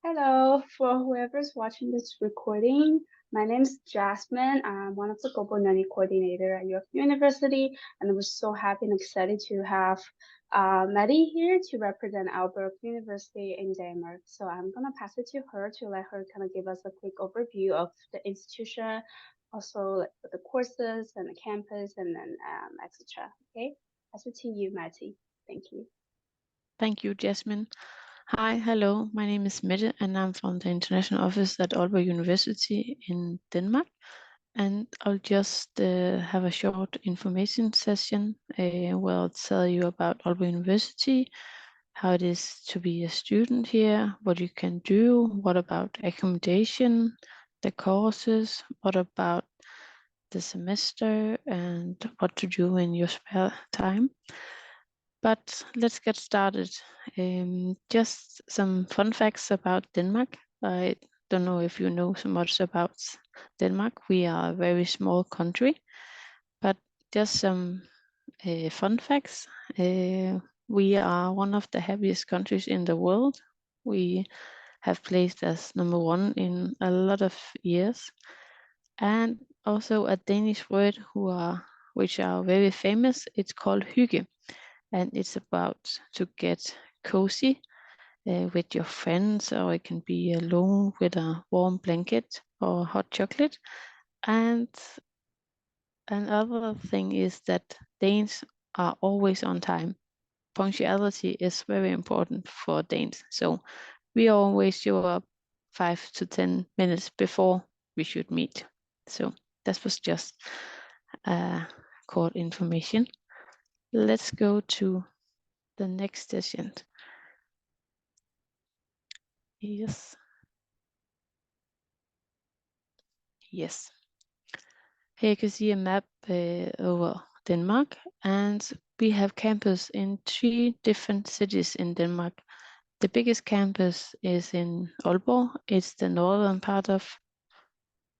Hello, for whoever's watching this recording, my name is Jasmine. I'm one of the Global Nanny Coordinator at York University, and we're so happy and excited to have Maddie here to represent Aalborg University in Denmark. So I'm gonna pass it to her to let her kind of give us a quick overview of the institution, also like the courses and the campus, and then etc. Okay, pass it to you, Maddie. Thank you. Thank you, Jasmine. Hi, hello, my name is Mette and I'm from the International Office at Aalborg University in Denmark. And I'll just have a short information session where I'll tell you about Aalborg University, how it is to be a student here, what you can do, what about accommodation, the courses, what about the semester, and what to do in your spare time. But let's get started. Just some fun facts about Denmark. I don't know if you know so much about Denmark. We are a very small country, but just some fun facts. We are one of the happiest countries in the world. We have placed as number one in a lot of years. And also a Danish word which are very famous. It's called hygge, and it's about to get cozy with your friends, or it can be alone with a warm blanket or hot chocolate. And another thing is that Danes are always on time. Punctuality is very important for Danes, so we always show up 5 to 10 minutes before we should meet. So that was just core information. Let's go to the next session. Yes. Yes. Here you can see a map over Denmark, and we have campus in 3 different cities in Denmark. The biggest campus is in Aalborg. It's the northern part of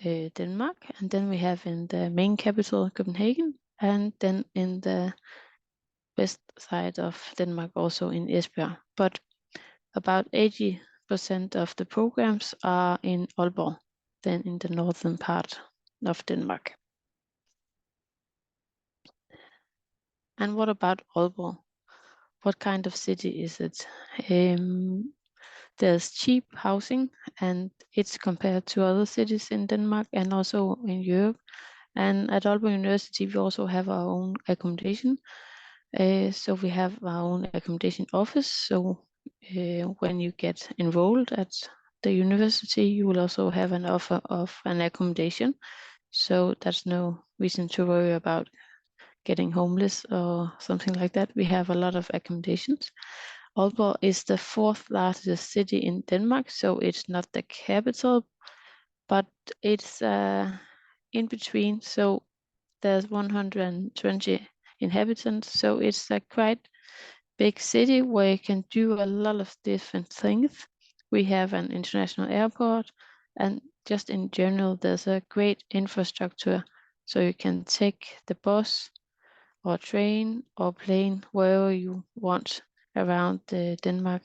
Denmark, and then we have in the main capital, Copenhagen, and then in the west side of Denmark, also in Esbjerg. But about 80% of the programs are in Aalborg, then in the northern part of Denmark. And what about Aalborg? What kind of city is it? There's cheap housing, and it's compared to other cities in Denmark and also in Europe. And at Aalborg University, we also have our own accommodation. So we have our own accommodation office. So when you get enrolled at the university, you will also have an offer of an accommodation. So there's no reason to worry about getting homeless or something like that. We have a lot of accommodations. Aalborg is the 4th largest city in Denmark, so it's not the capital, but it's in between. So there's 120 inhabitants, so it's a quite big city where you can do a lot of different things. We have an international airport, and just in general, there's a great infrastructure, so you can take the bus or train or plane wherever you want around Denmark.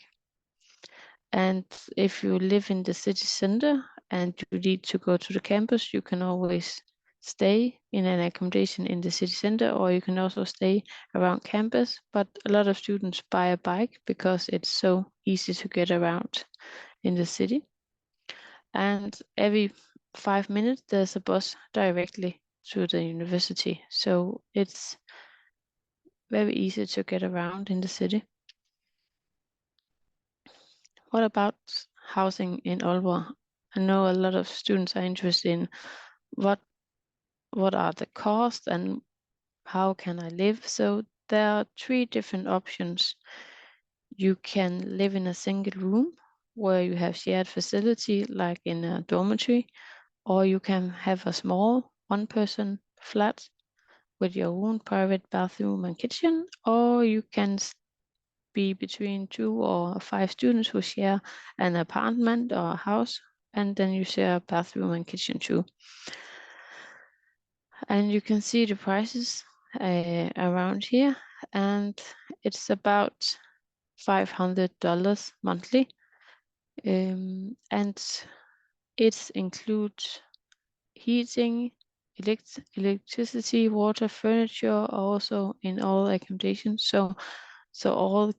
And if you live in the city center and you need to go to the campus, you can always stay in an accommodation in the city center, or you can also stay around campus. But a lot of students buy a bike because it's so easy to get around in the city. And every 5 minutes, there's a bus directly to the university. So it's very easy to get around in the city. What about housing in Aalborg? I know a lot of students are interested in what are the costs and how can I live. So there are 3 different options. You can live in a single room where you have shared facility like in a dormitory, or you can have a small 1-person flat with your own private bathroom and kitchen, or you can be between 2 or 5 students who share an apartment or a house, and then you share a bathroom and kitchen too. And you can see the prices around here, and it's about $500 monthly. And it includes heating, electricity, water, furniture, also in all accommodations. So all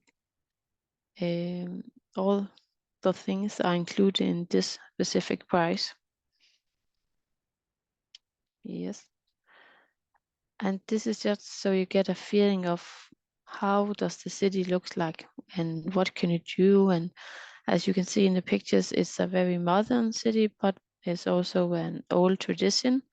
the things are included in this specific price. Yes. And this is just so you get a feeling of how does the city looks like and what can you do. And as you can see in the pictures, it's a very modern city, but it's also an old tradition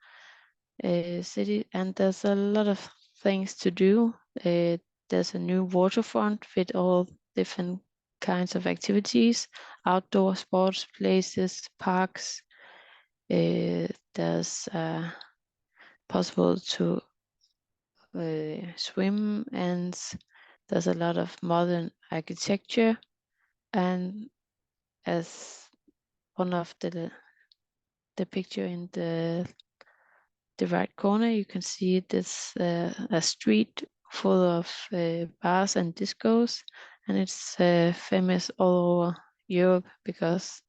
city, and there's a lot of things to do. There's a new waterfront with all different kinds of activities, outdoor sports places, parks. There's possible to swim, and there's a lot of modern architecture. And as one of the picture in the right corner, you can see this a street full of bars and discos, and it's famous all over Europe because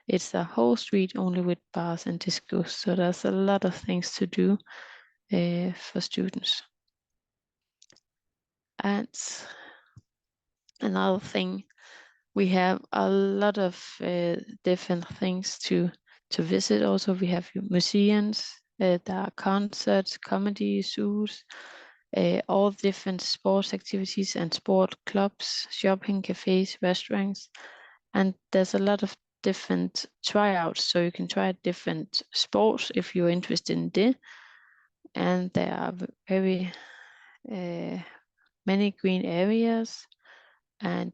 it's a whole street only with bars and discos. So there's a lot of things to do for students. And another thing, we have a lot of different things to visit. Also, we have museums, there are concerts, comedy, zoos, all different sports activities and sport clubs, shopping, cafes, restaurants, and there's a lot of different tryouts. So you can try different sports if you're interested in it, and there are very many green areas and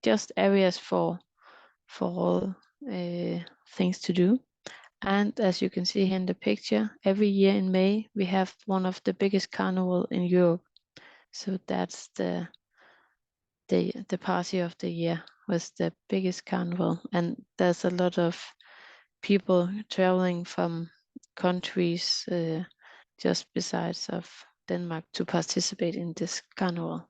just areas for all things to do. And as you can see here in the picture, every year in May we have one of the biggest carnival in Europe. So that's the party of the year, was the biggest carnival, and there's a lot of people traveling from countries just besides of Denmark to participate in this carnival.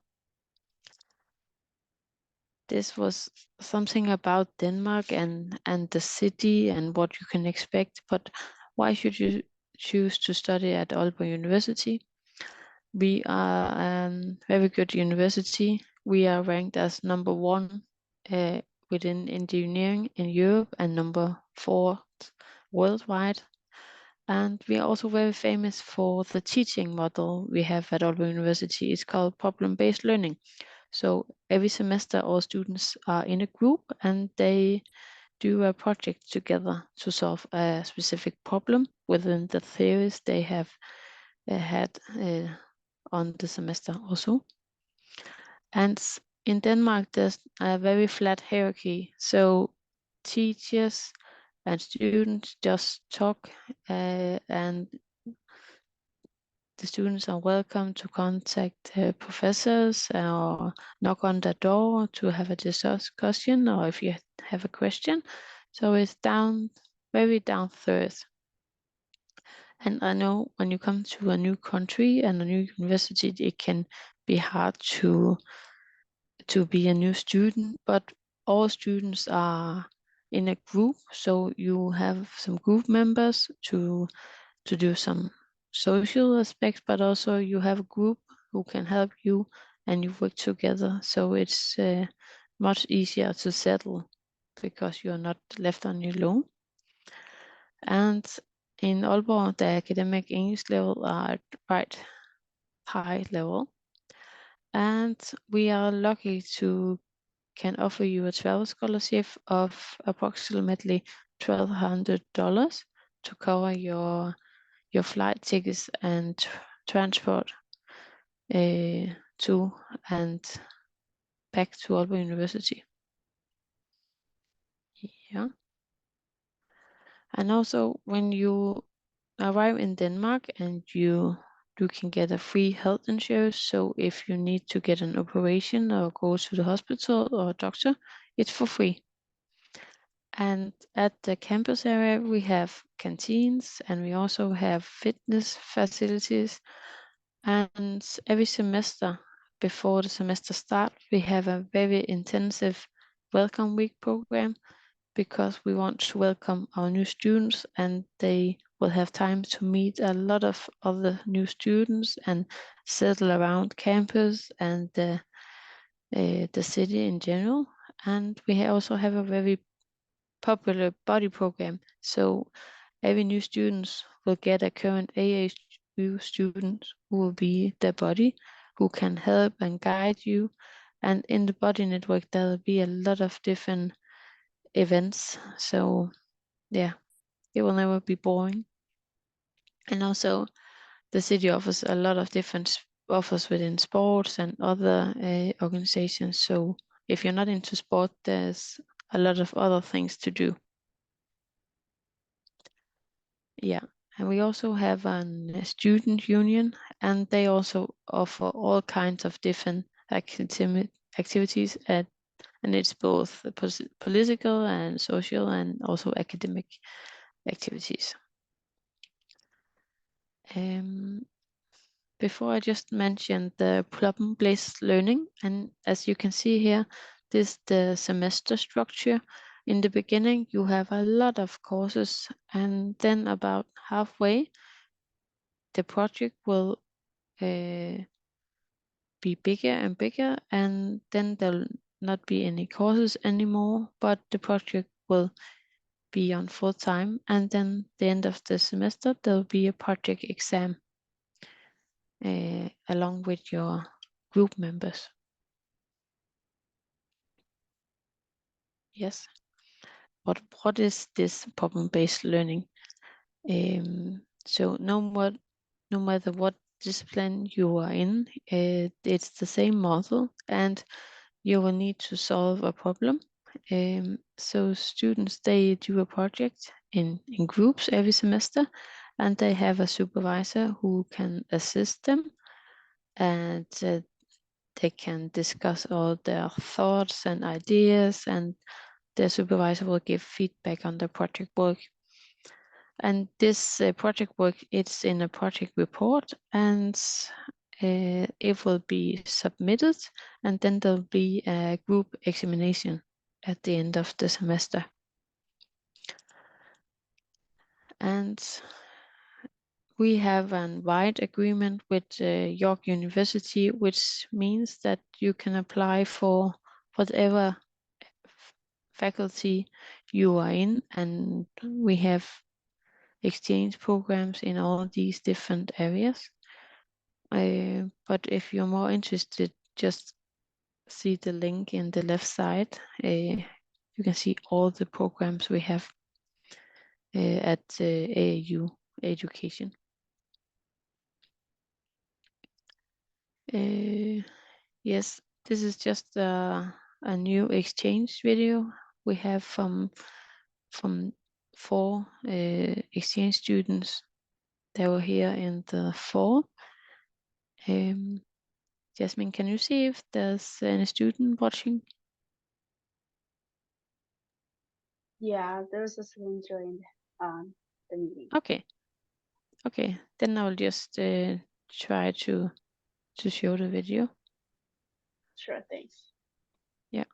This was something about Denmark and the city and what you can expect, but why should you choose to study at Aalborg University? We are a very good university. We are ranked as number 1 within engineering in Europe and number 4 worldwide. And we are also very famous for the teaching model we have at Aalborg University. It's called problem-based learning. So every semester, all students are in a group and they do a project together to solve a specific problem within the theories they have had on the semester also. And in Denmark, there's a very flat hierarchy. So teachers and students just talk, and the students are welcome to contact professors or knock on the door to have a discussion, or if you have a question. So it's very down to earth. And I know when you come to a new country and a new university, it can be hard to be a new student, but all students are in a group, so you have some group members to do some social aspects, but also you have a group who can help you and you work together. So it's much easier to settle because you're not left on your own. And in Aalborg, the academic English level are at quite high level. And we are lucky to can offer you a travel scholarship of approximately $1,200 to cover your flight tickets and transport to and back to Aalborg University. Yeah. And also when you arrive in Denmark, and you can get a free health insurance. So if you need to get an operation or go to the hospital or a doctor, it's for free. And at the campus area, we have canteens, and we also have fitness facilities. And every semester, before the semester start, we have a very intensive welcome week program, because we want to welcome our new students, and they will have time to meet a lot of other new students and settle around campus and the city in general. And we also have a very popular body program. So every new students will get a current AAU student who will be their buddy, who can help and guide you. And in the body network, there will be a lot of different events. So yeah, it will never be boring. And also the city offers a lot of different offers within sports and other organizations. So if you're not into sport, there's a lot of other things to do. Yeah, and we also have a student union, and they also offer all kinds of different activities, and it's both political and social and also academic activities. Before I just mentioned the problem-based learning, and as you can see here, this is the semester structure. In the beginning, you have a lot of courses, and then about halfway, the project will be bigger and bigger, and then there'll not be any courses anymore, but the project will be on full time, and then the end of the semester there'll be a project exam along with your group members. Yes. What is this problem-based learning? So no matter what discipline you are in, it's the same model, and you will need to solve a problem. So students, they do a project in groups every semester, and they have a supervisor who can assist them, and they can discuss all their thoughts and ideas, and the supervisor will give feedback on the project work. And this project work, it's in a project report, and it will be submitted, and then there'll be a group examination at the end of the semester. And we have a wide agreement with York University, which means that you can apply for whatever faculty you are in, and we have exchange programs in all these different areas. But if you're more interested, just see the link in the left side. You can see all the programs we have at AAU Education. Yes, this is just a new exchange video we have from 4 exchange students that were here in the fall. Jasmine, can you see if there's any student watching? Yeah, there's a student joined the meeting. Okay. Okay, then I'll just try to show the video. Sure, thanks. Yeah.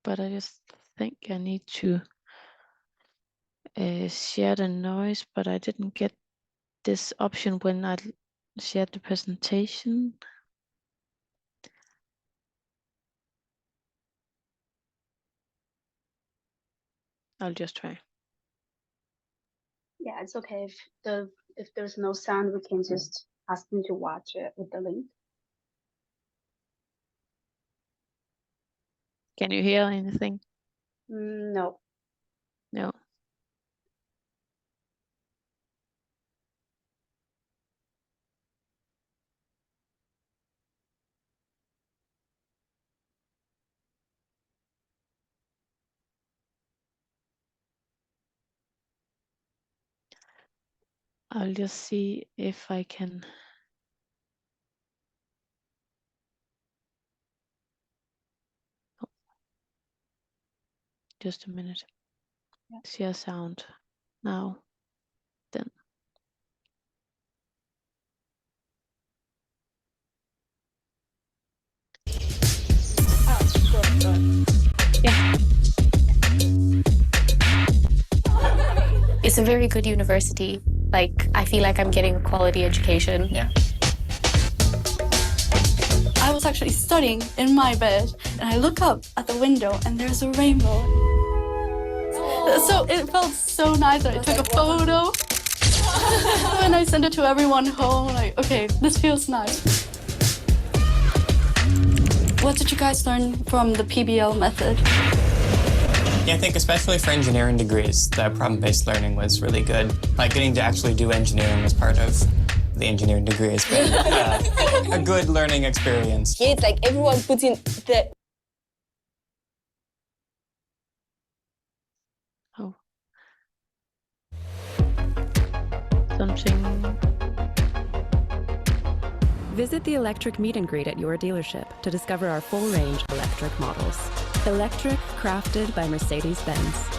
But I just think I need to share the noise, but I didn't get this option when I shared the presentation. I'll just try. Yeah, it's okay if there's no sound, we can just ask them to watch it with the link. Can you hear anything? No. No. I'll just see if I can. Oh, just a minute. Yeah. Share sound now. Then. It's a very good university. Like, I feel like I'm getting a quality education. Yeah. I was actually studying in my bed, and I look up at the window, and there's a rainbow. So it felt so nice, and I took a photo. And I sent it to everyone home, like, okay, this feels nice. What did you guys learn from the PBL method? Yeah, I think especially for engineering degrees, the problem-based learning was really good. Like getting to actually do engineering as part of the engineering degree has been a good learning experience. Yeah, it's like everyone puts in the... Oh. Something. Visit the electric meet and greet at your dealership to discover our full range of electric models. Electric, crafted by Mercedes-Benz.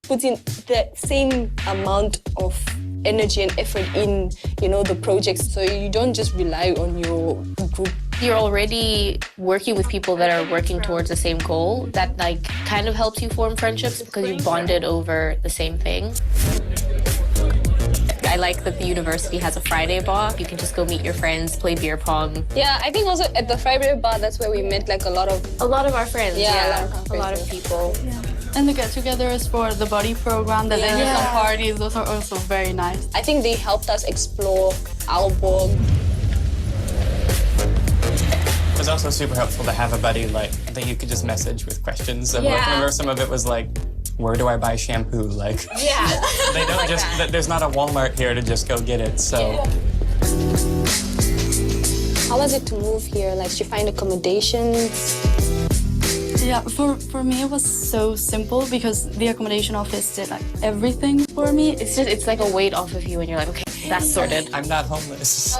Puts in the same amount of energy and effort in, you know, the projects. So you don't just rely on your group. You're already working with people that are working towards the same goal. That, like, kind of helps you form friendships because you bonded over the same thing. I like that the university has a Friday bar. You can just go meet your friends, play beer pong. Yeah, I think also at the Friday bar, that's where we met like a lot of our friends. Yeah, a lot of people. Yeah. And the get-togethers for the buddy program, the dinners and parties, those are also very nice. I think they helped us explore Aalborg. It was also super helpful to have a buddy like that you could just message with questions. And I remember some of it was like, where do I buy shampoo? Like, Yeah. they don't like there's not a Walmart here to just go get it, so. Yeah. How was it to move here? Like, did you find accommodations? Yeah, for me it was so simple because the accommodation office did like everything for me. It's like a weight off of you and you're like, okay, that's sorted. I'm not homeless.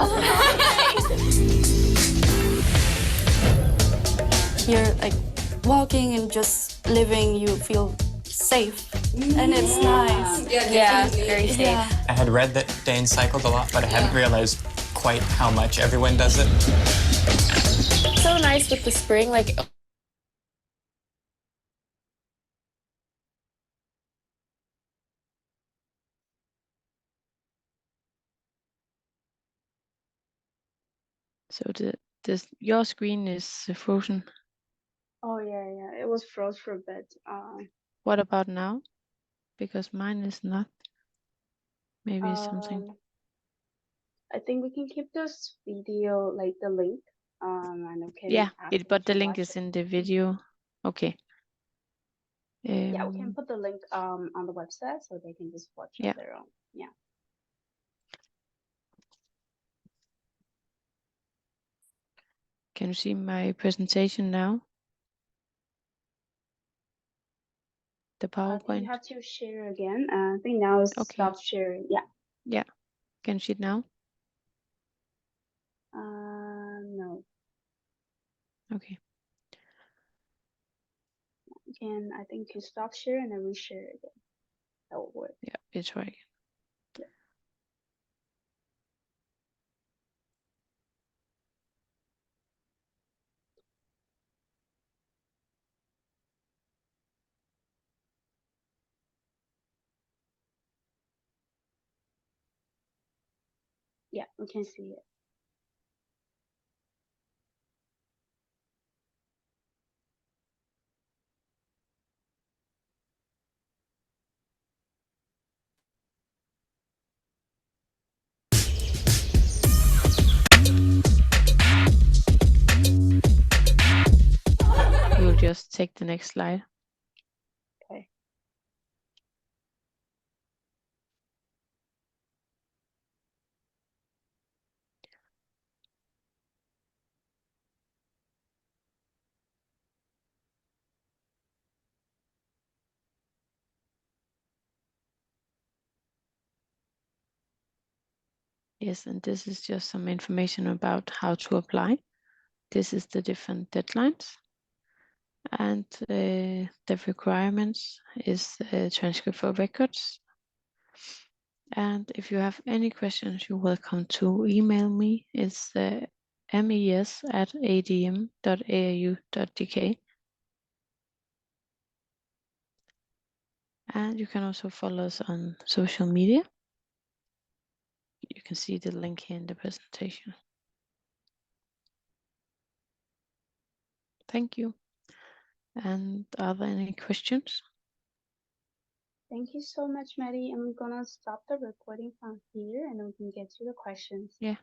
Here, like walking and just living, you feel safe, and it's nice. Yeah, very safe. Yeah. I had read that Danes cycled a lot, but I hadn't realized quite how much everyone does it. So nice with the spring, like. So your screen is frozen. Oh yeah, it was froze for a bit. What about now? Because mine is not. Maybe it's something. I think we can keep this video, like the link. And okay. Yeah, but the link is in the video. Okay. Yeah, we can put the link on the website so they can just watch on their own. Yeah. Can you see my presentation now? The PowerPoint. You have to share again. I think now it's stop sharing. Yeah. Yeah. Can you see it now? No. Okay. I think you stop share and then reshare again. That will work. Yeah, it's right. Yeah. Yeah, we can see it. We'll just take the next slide. Okay. Yes, and this is just some information about how to apply. This is the different deadlines. And the requirements is a transcript for records. And if you have any questions, you're welcome to email me. It's mes@adm.au.dk. And you can also follow us on social media. You can see the link here in the presentation. Thank you. And are there any questions? Thank you so much, Maddie. I'm gonna stop the recording from here and then we can get to the questions. Yeah,